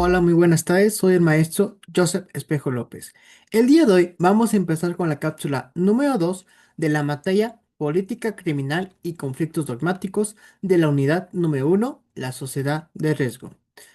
Hola, muy buenas tardes. Soy el maestro Joseph Espejo López. El día de hoy vamos a empezar con la cápsula número 2 de la materia Política Criminal y Conflictos Dogmáticos de la unidad número 1, la sociedad de riesgo.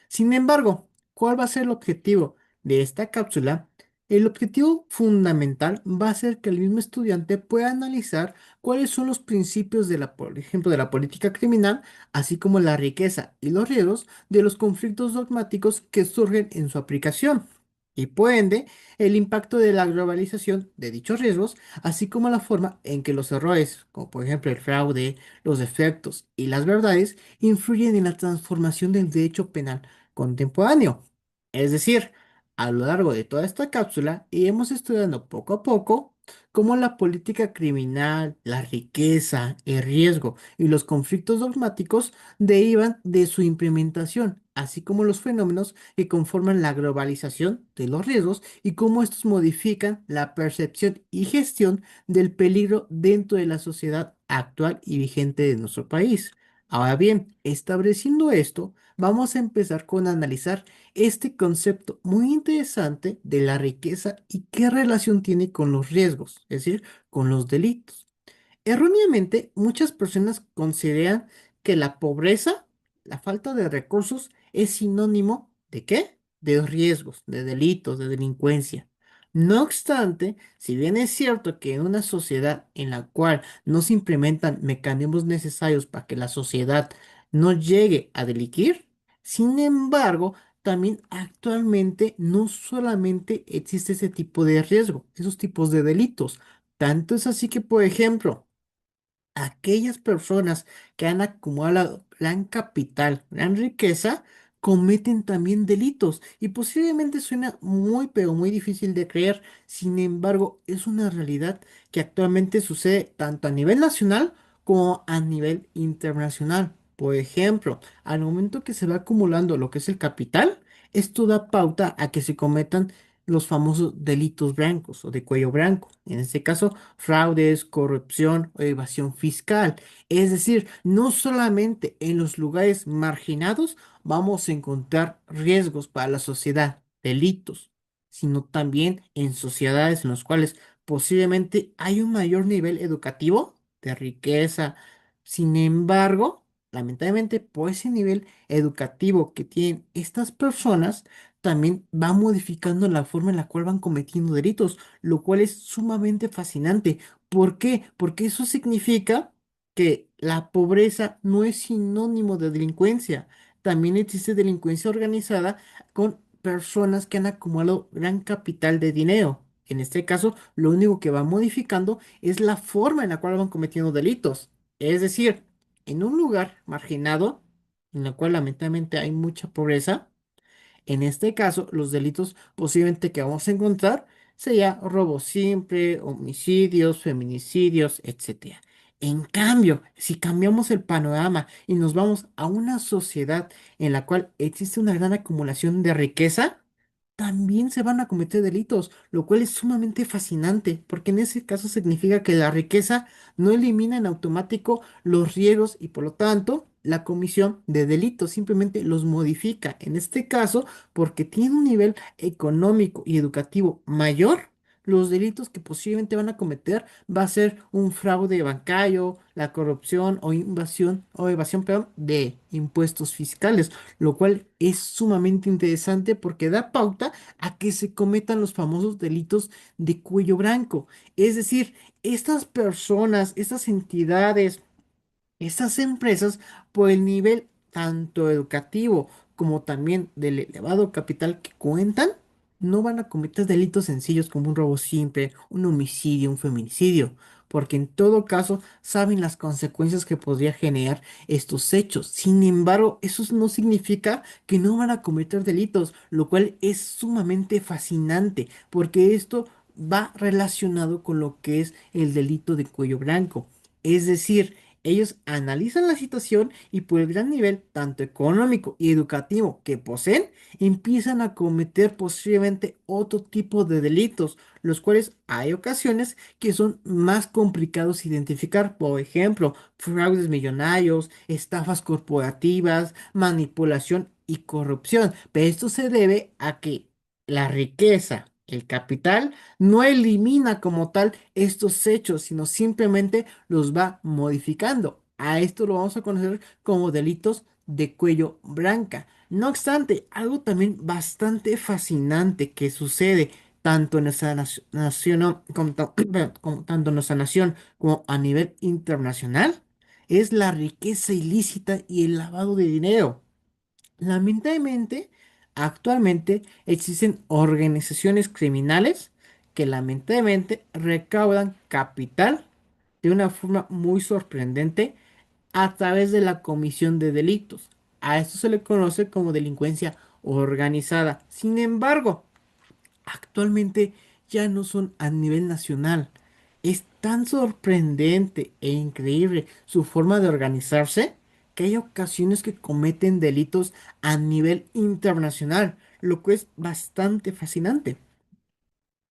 Sin embargo, ¿cuál va a ser el objetivo de esta cápsula? El objetivo fundamental va a ser que el mismo estudiante pueda analizar cuáles son los principios de por ejemplo, de la política criminal, así como la riqueza y los riesgos de los conflictos dogmáticos que surgen en su aplicación y por ende el impacto de la globalización de dichos riesgos, así como la forma en que los errores, como por ejemplo el fraude, los defectos y las verdades, influyen en la transformación del derecho penal contemporáneo. Es decir, a lo largo de toda esta cápsula iremos estudiando poco a poco cómo la política criminal, la riqueza, el riesgo y los conflictos dogmáticos derivan de su implementación, así como los fenómenos que conforman la globalización de los riesgos y cómo estos modifican la percepción y gestión del peligro dentro de la sociedad actual y vigente de nuestro país. Ahora bien, estableciendo esto, vamos a empezar con analizar este concepto muy interesante de la riqueza y qué relación tiene con los riesgos, es decir, con los delitos. Erróneamente, muchas personas consideran que la pobreza, la falta de recursos, es sinónimo ¿de qué? De riesgos, de delitos, de delincuencia. No obstante, si bien es cierto que en una sociedad en la cual no se implementan mecanismos necesarios para que la sociedad no llegue a delinquir, sin embargo, también actualmente no solamente existe ese tipo de riesgo, esos tipos de delitos. Tanto es así que, por ejemplo, aquellas personas que han acumulado gran capital, gran riqueza, cometen también delitos. Y posiblemente suena muy, pero muy difícil de creer. Sin embargo, es una realidad que actualmente sucede tanto a nivel nacional como a nivel internacional. Por ejemplo, al momento que se va acumulando lo que es el capital, esto da pauta a que se cometan los famosos delitos blancos o de cuello blanco. En este caso, fraudes, corrupción o evasión fiscal. Es decir, no solamente en los lugares marginados vamos a encontrar riesgos para la sociedad, delitos, sino también en sociedades en las cuales posiblemente hay un mayor nivel educativo de riqueza. Sin embargo, lamentablemente, por ese nivel educativo que tienen estas personas, también va modificando la forma en la cual van cometiendo delitos, lo cual es sumamente fascinante. ¿Por qué? Porque eso significa que la pobreza no es sinónimo de delincuencia. También existe delincuencia organizada con personas que han acumulado gran capital de dinero. En este caso, lo único que va modificando es la forma en la cual van cometiendo delitos. Es decir, en un lugar marginado, en el cual lamentablemente hay mucha pobreza, en este caso, los delitos posiblemente que vamos a encontrar sería robo simple, homicidios, feminicidios, etcétera. En cambio, si cambiamos el panorama y nos vamos a una sociedad en la cual existe una gran acumulación de riqueza, también se van a cometer delitos, lo cual es sumamente fascinante, porque en ese caso significa que la riqueza no elimina en automático los riesgos y por lo tanto la comisión de delitos simplemente los modifica. En este caso, porque tiene un nivel económico y educativo mayor, los delitos que posiblemente van a cometer va a ser un fraude bancario, la corrupción o invasión o evasión, perdón, de impuestos fiscales, lo cual es sumamente interesante porque da pauta a que se cometan los famosos delitos de cuello blanco. Es decir, estas personas, estas entidades, estas empresas, por el nivel tanto educativo como también del elevado capital que cuentan, no van a cometer delitos sencillos como un robo simple, un homicidio, un feminicidio, porque en todo caso saben las consecuencias que podría generar estos hechos. Sin embargo, eso no significa que no van a cometer delitos, lo cual es sumamente fascinante, porque esto va relacionado con lo que es el delito de cuello blanco. Es decir, ellos analizan la situación y por el gran nivel, tanto económico y educativo que poseen, empiezan a cometer posiblemente otro tipo de delitos, los cuales hay ocasiones que son más complicados de identificar. Por ejemplo, fraudes millonarios, estafas corporativas, manipulación y corrupción. Pero esto se debe a que la riqueza, el capital, no elimina como tal estos hechos, sino simplemente los va modificando. A esto lo vamos a conocer como delitos de cuello blanca. No obstante, algo también bastante fascinante que sucede tanto en nuestra nación, tanto en nuestra nación como a nivel internacional, es la riqueza ilícita y el lavado de dinero. Lamentablemente, actualmente existen organizaciones criminales que lamentablemente recaudan capital de una forma muy sorprendente a través de la comisión de delitos. A esto se le conoce como delincuencia organizada. Sin embargo, actualmente ya no son a nivel nacional. Es tan sorprendente e increíble su forma de organizarse que hay ocasiones que cometen delitos a nivel internacional, lo que es bastante fascinante.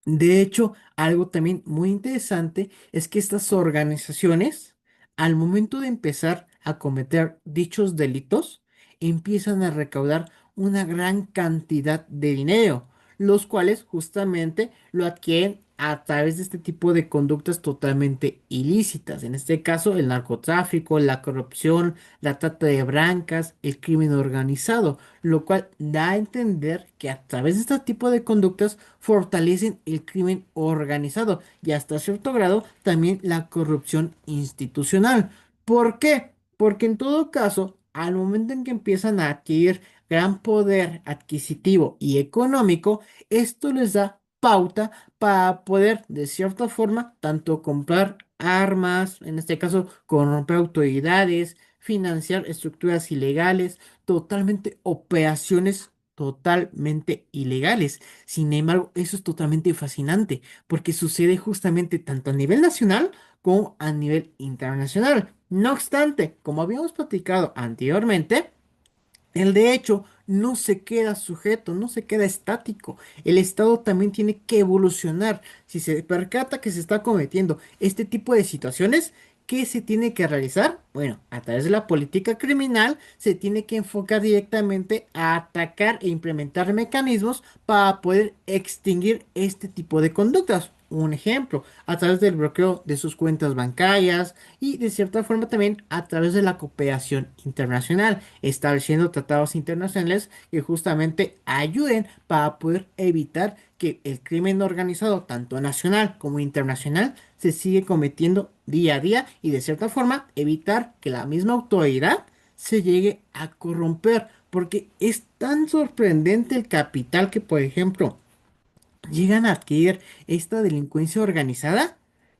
De hecho, algo también muy interesante es que estas organizaciones, al momento de empezar a cometer dichos delitos, empiezan a recaudar una gran cantidad de dinero, los cuales justamente lo adquieren a través de este tipo de conductas totalmente ilícitas. En este caso, el narcotráfico, la corrupción, la trata de blancas, el crimen organizado, lo cual da a entender que a través de este tipo de conductas fortalecen el crimen organizado y hasta cierto grado también la corrupción institucional. ¿Por qué? Porque en todo caso, al momento en que empiezan a adquirir gran poder adquisitivo y económico, esto les da pauta para poder, de cierta forma, tanto comprar armas, en este caso, corromper autoridades, financiar estructuras ilegales, totalmente operaciones totalmente ilegales. Sin embargo, eso es totalmente fascinante porque sucede justamente tanto a nivel nacional como a nivel internacional. No obstante, como habíamos platicado anteriormente, el de hecho no se queda sujeto, no se queda estático. El Estado también tiene que evolucionar. Si se percata que se está cometiendo este tipo de situaciones, ¿qué se tiene que realizar? Bueno, a través de la política criminal se tiene que enfocar directamente a atacar e implementar mecanismos para poder extinguir este tipo de conductas. Un ejemplo, a través del bloqueo de sus cuentas bancarias y de cierta forma también a través de la cooperación internacional, estableciendo tratados internacionales que justamente ayuden para poder evitar que el crimen organizado, tanto nacional como internacional, se sigue cometiendo día a día y de cierta forma evitar que la misma autoridad se llegue a corromper, porque es tan sorprendente el capital que, por ejemplo, llegan a adquirir esta delincuencia organizada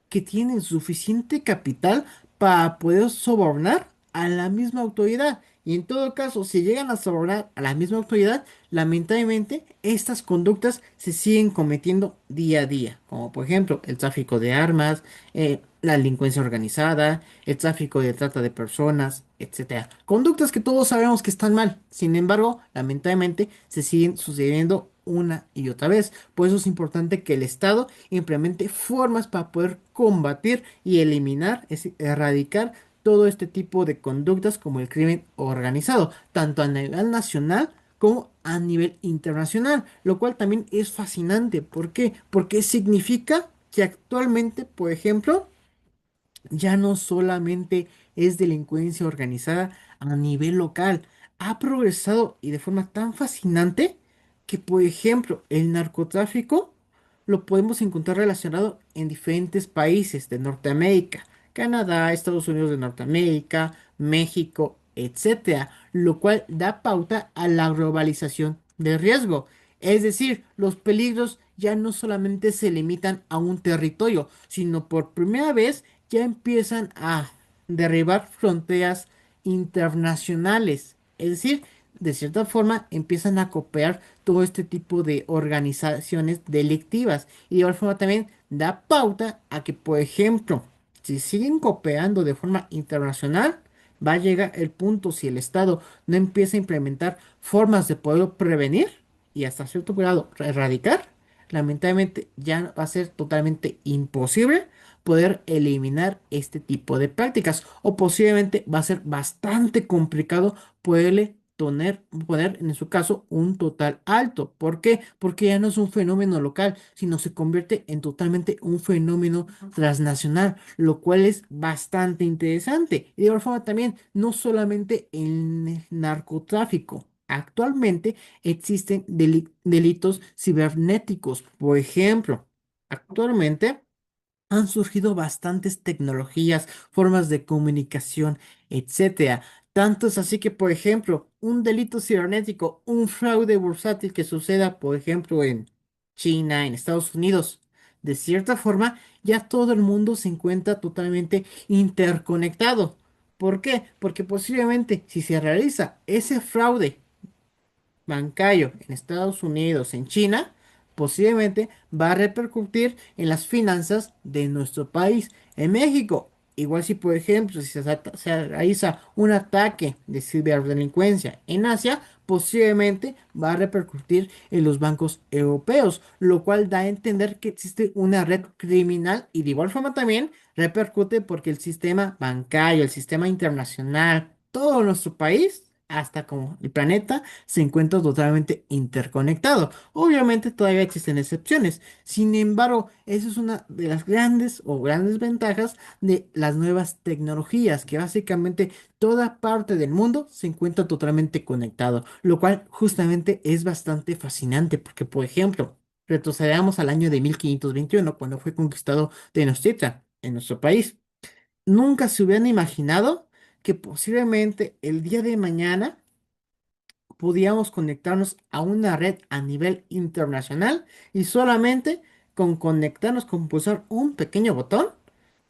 que tienen suficiente capital para poder sobornar a la misma autoridad. Y en todo caso, si llegan a sobornar a la misma autoridad, lamentablemente estas conductas se siguen cometiendo día a día, como por ejemplo el tráfico de armas, la delincuencia organizada, el tráfico de trata de personas, etcétera. Conductas que todos sabemos que están mal, sin embargo, lamentablemente se siguen sucediendo una y otra vez. Por eso es importante que el Estado implemente formas para poder combatir y eliminar, es decir, erradicar todo este tipo de conductas como el crimen organizado, tanto a nivel nacional como a nivel internacional, lo cual también es fascinante. ¿Por qué? Porque significa que actualmente, por ejemplo, ya no solamente es delincuencia organizada a nivel local, ha progresado y de forma tan fascinante que, por ejemplo, el narcotráfico lo podemos encontrar relacionado en diferentes países de Norteamérica, Canadá, Estados Unidos de Norteamérica, México, etcétera, lo cual da pauta a la globalización del riesgo. Es decir, los peligros ya no solamente se limitan a un territorio, sino por primera vez ya empiezan a derribar fronteras internacionales. Es decir, de cierta forma empiezan a copiar todo este tipo de organizaciones delictivas. Y de igual forma también da pauta a que, por ejemplo, si siguen cooperando de forma internacional, va a llegar el punto si el Estado no empieza a implementar formas de poder prevenir y hasta cierto grado erradicar, lamentablemente ya va a ser totalmente imposible poder eliminar este tipo de prácticas o posiblemente va a ser bastante complicado poderle poner en su caso un total alto. ¿Por qué? Porque ya no es un fenómeno local, sino se convierte en totalmente un fenómeno transnacional, lo cual es bastante interesante. Y de igual forma también, no solamente el narcotráfico. Actualmente existen delitos cibernéticos. Por ejemplo, actualmente han surgido bastantes tecnologías, formas de comunicación, etcétera. Tanto es así que, por ejemplo, un delito cibernético, un fraude bursátil que suceda, por ejemplo, en China, en Estados Unidos, de cierta forma, ya todo el mundo se encuentra totalmente interconectado. ¿Por qué? Porque posiblemente si se realiza ese fraude bancario en Estados Unidos, en China, posiblemente va a repercutir en las finanzas de nuestro país. En México, igual si por ejemplo se realiza un ataque de ciberdelincuencia en Asia, posiblemente va a repercutir en los bancos europeos, lo cual da a entender que existe una red criminal y de igual forma también repercute porque el sistema bancario, el sistema internacional, todo nuestro país, hasta como el planeta, se encuentra totalmente interconectado. Obviamente todavía existen excepciones. Sin embargo, eso es una de las grandes ventajas de las nuevas tecnologías, que básicamente toda parte del mundo se encuentra totalmente conectado, lo cual justamente es bastante fascinante porque, por ejemplo, retrocedamos al año de 1521 cuando fue conquistado Tenochtitlan en nuestro país. Nunca se hubieran imaginado que posiblemente el día de mañana podíamos conectarnos a una red a nivel internacional y solamente con conectarnos con pulsar un pequeño botón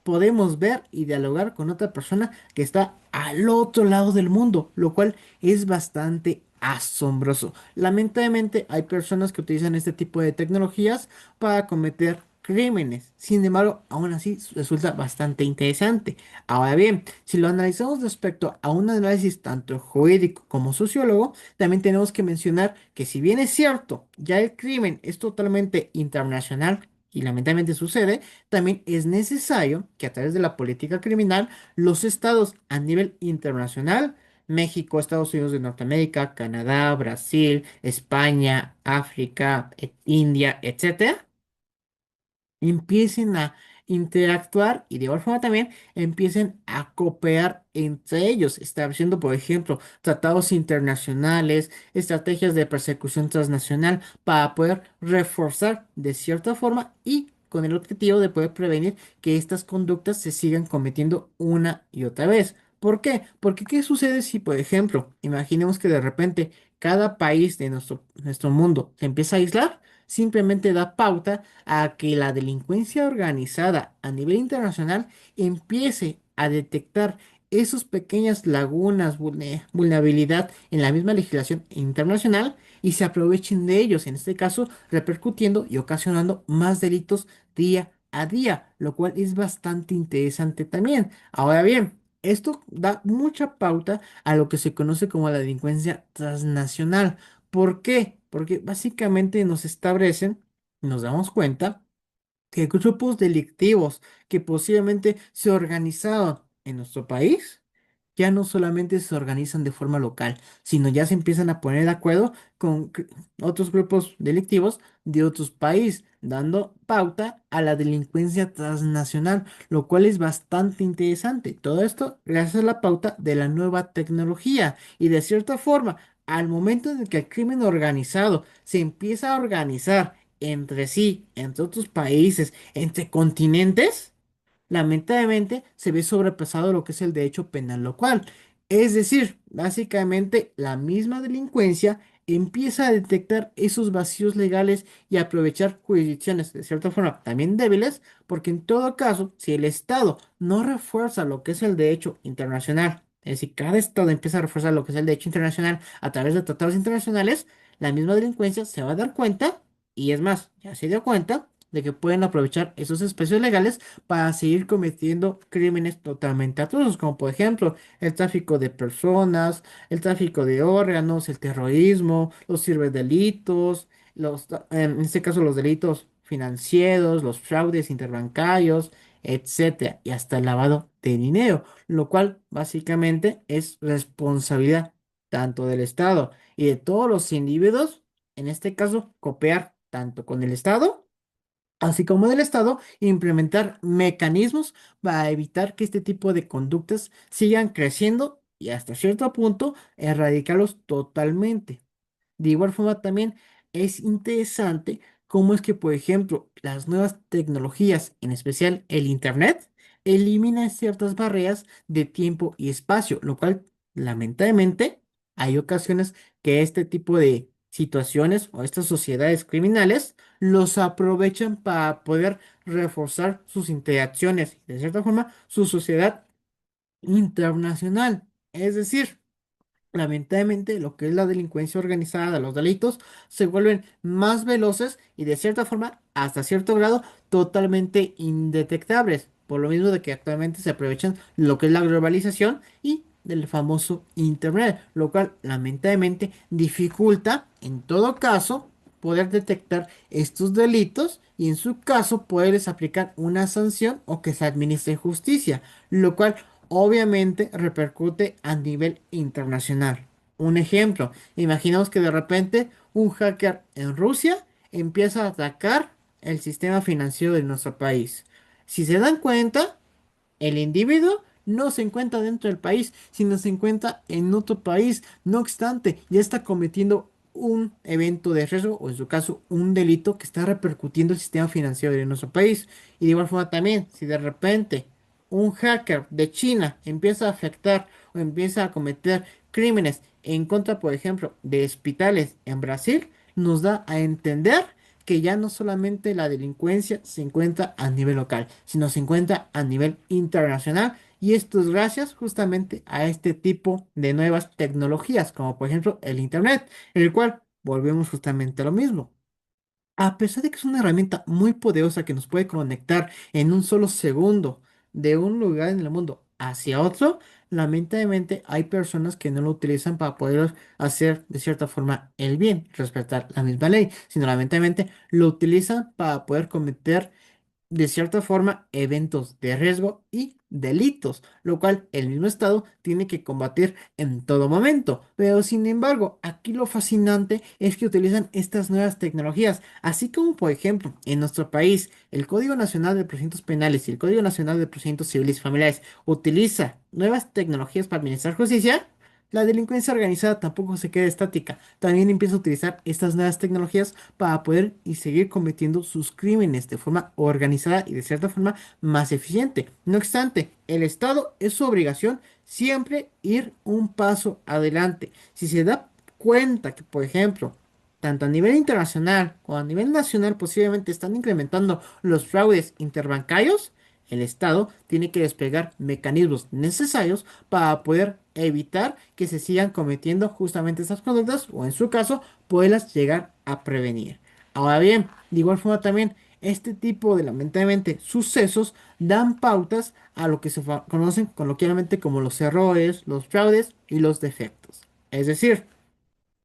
podemos ver y dialogar con otra persona que está al otro lado del mundo, lo cual es bastante asombroso. Lamentablemente hay personas que utilizan este tipo de tecnologías para cometer crímenes. Sin embargo, aún así resulta bastante interesante. Ahora bien, si lo analizamos respecto a un análisis tanto jurídico como sociólogo, también tenemos que mencionar que si bien es cierto, ya el crimen es totalmente internacional y lamentablemente sucede, también es necesario que a través de la política criminal los estados a nivel internacional, México, Estados Unidos de Norteamérica, Canadá, Brasil, España, África, India, etcétera, empiecen a interactuar y de igual forma también empiecen a cooperar entre ellos, estableciendo, por ejemplo, tratados internacionales, estrategias de persecución transnacional para poder reforzar de cierta forma y con el objetivo de poder prevenir que estas conductas se sigan cometiendo una y otra vez. ¿Por qué? Porque ¿qué sucede si, por ejemplo, imaginemos que de repente cada país de nuestro mundo se empieza a aislar? Simplemente da pauta a que la delincuencia organizada a nivel internacional empiece a detectar esas pequeñas lagunas, vulnerabilidad en la misma legislación internacional y se aprovechen de ellos, en este caso repercutiendo y ocasionando más delitos día a día, lo cual es bastante interesante también. Ahora bien, esto da mucha pauta a lo que se conoce como la delincuencia transnacional. ¿Por qué? Porque básicamente nos establecen, nos damos cuenta que grupos delictivos que posiblemente se organizaron en nuestro país ya no solamente se organizan de forma local, sino ya se empiezan a poner de acuerdo con otros grupos delictivos de otros países, dando pauta a la delincuencia transnacional, lo cual es bastante interesante. Todo esto gracias a la pauta de la nueva tecnología y de cierta forma, al momento en el que el crimen organizado se empieza a organizar entre sí, entre otros países, entre continentes, lamentablemente se ve sobrepasado lo que es el derecho penal local. Es decir, básicamente la misma delincuencia empieza a detectar esos vacíos legales y a aprovechar jurisdicciones de cierta forma también débiles, porque en todo caso, si el Estado no refuerza lo que es el derecho internacional, es decir, cada Estado empieza a reforzar lo que es el derecho internacional a través de tratados internacionales, la misma delincuencia se va a dar cuenta, y es más, ya se dio cuenta, de que pueden aprovechar esos espacios legales para seguir cometiendo crímenes totalmente atroces, como por ejemplo el tráfico de personas, el tráfico de órganos, el terrorismo, los ciberdelitos, en este caso los delitos financieros, los fraudes interbancarios, etcétera, y hasta el lavado de dinero, lo cual básicamente es responsabilidad. tanto del Estado y de todos los individuos, en este caso, cooperar tanto con el Estado, así como del Estado, implementar mecanismos para evitar que este tipo de conductas sigan creciendo y hasta cierto punto erradicarlos totalmente. De igual forma, también es interesante cómo es que, por ejemplo, las nuevas tecnologías, en especial el Internet, eliminan ciertas barreras de tiempo y espacio, lo cual, lamentablemente, hay ocasiones que este tipo de situaciones o estas sociedades criminales los aprovechan para poder reforzar sus interacciones y, de cierta forma, su sociedad internacional. Es decir, lamentablemente, lo que es la delincuencia organizada, los delitos, se vuelven más veloces y de cierta forma, hasta cierto grado, totalmente indetectables. Por lo mismo de que actualmente se aprovechan lo que es la globalización y del famoso Internet, lo cual lamentablemente dificulta, en todo caso, poder detectar estos delitos y en su caso poderles aplicar una sanción o que se administre justicia, lo cual obviamente repercute a nivel internacional. Un ejemplo, imaginemos que de repente un hacker en Rusia empieza a atacar el sistema financiero de nuestro país. Si se dan cuenta, el individuo no se encuentra dentro del país, sino se encuentra en otro país. No obstante, ya está cometiendo un evento de riesgo o en su caso un delito que está repercutiendo el sistema financiero de nuestro país. Y de igual forma también, si de repente un hacker de China empieza a afectar o empieza a cometer crímenes en contra, por ejemplo, de hospitales en Brasil, nos da a entender que ya no solamente la delincuencia se encuentra a nivel local, sino se encuentra a nivel internacional. Y esto es gracias justamente a este tipo de nuevas tecnologías, como por ejemplo el Internet, en el cual volvemos justamente a lo mismo. A pesar de que es una herramienta muy poderosa que nos puede conectar en un solo segundo de un lugar en el mundo hacia otro, lamentablemente hay personas que no lo utilizan para poder hacer de cierta forma el bien, respetar la misma ley, sino lamentablemente lo utilizan para poder cometer de cierta forma eventos de riesgo y delitos, lo cual el mismo Estado tiene que combatir en todo momento. Pero sin embargo, aquí lo fascinante es que utilizan estas nuevas tecnologías, así como por ejemplo en nuestro país el Código Nacional de Procedimientos Penales y el Código Nacional de Procedimientos Civiles y Familiares utiliza nuevas tecnologías para administrar justicia. La delincuencia organizada tampoco se queda estática, también empieza a utilizar estas nuevas tecnologías para poder y seguir cometiendo sus crímenes de forma organizada y de cierta forma más eficiente. No obstante, el Estado es su obligación siempre ir un paso adelante. Si se da cuenta que, por ejemplo, tanto a nivel internacional como a nivel nacional posiblemente están incrementando los fraudes interbancarios, el Estado tiene que desplegar mecanismos necesarios para poder evitar que se sigan cometiendo justamente estas conductas o en su caso poderlas llegar a prevenir. Ahora bien, de igual forma también este tipo de lamentablemente sucesos dan pautas a lo que se conocen coloquialmente como los errores, los fraudes y los defectos. Es decir,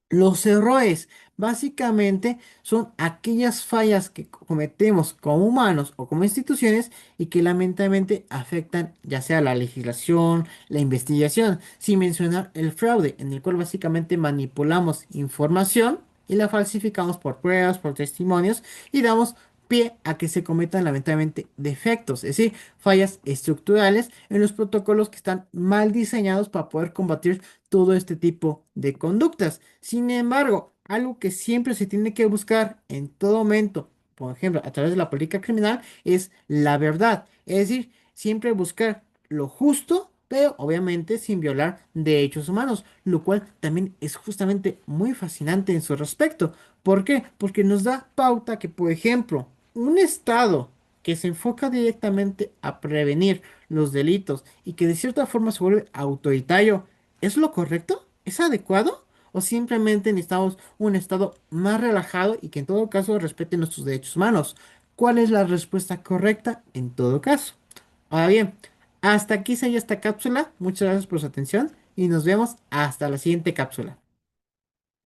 los errores básicamente son aquellas fallas que cometemos como humanos o como instituciones y que lamentablemente afectan ya sea la legislación, la investigación, sin mencionar el fraude, en el cual básicamente manipulamos información y la falsificamos por pruebas, por testimonios y damos pie a que se cometan lamentablemente defectos, es decir, fallas estructurales en los protocolos que están mal diseñados para poder combatir todo este tipo de conductas. Sin embargo, algo que siempre se tiene que buscar en todo momento, por ejemplo, a través de la política criminal, es la verdad. Es decir, siempre buscar lo justo, pero obviamente sin violar derechos humanos, lo cual también es justamente muy fascinante en su respecto. ¿Por qué? Porque nos da pauta que, por ejemplo, un estado que se enfoca directamente a prevenir los delitos y que de cierta forma se vuelve autoritario, ¿es lo correcto? ¿Es adecuado? ¿O simplemente necesitamos un estado más relajado y que en todo caso respete nuestros derechos humanos? ¿Cuál es la respuesta correcta en todo caso? Ahora bien, hasta aquí sería esta cápsula. Muchas gracias por su atención y nos vemos hasta la siguiente cápsula.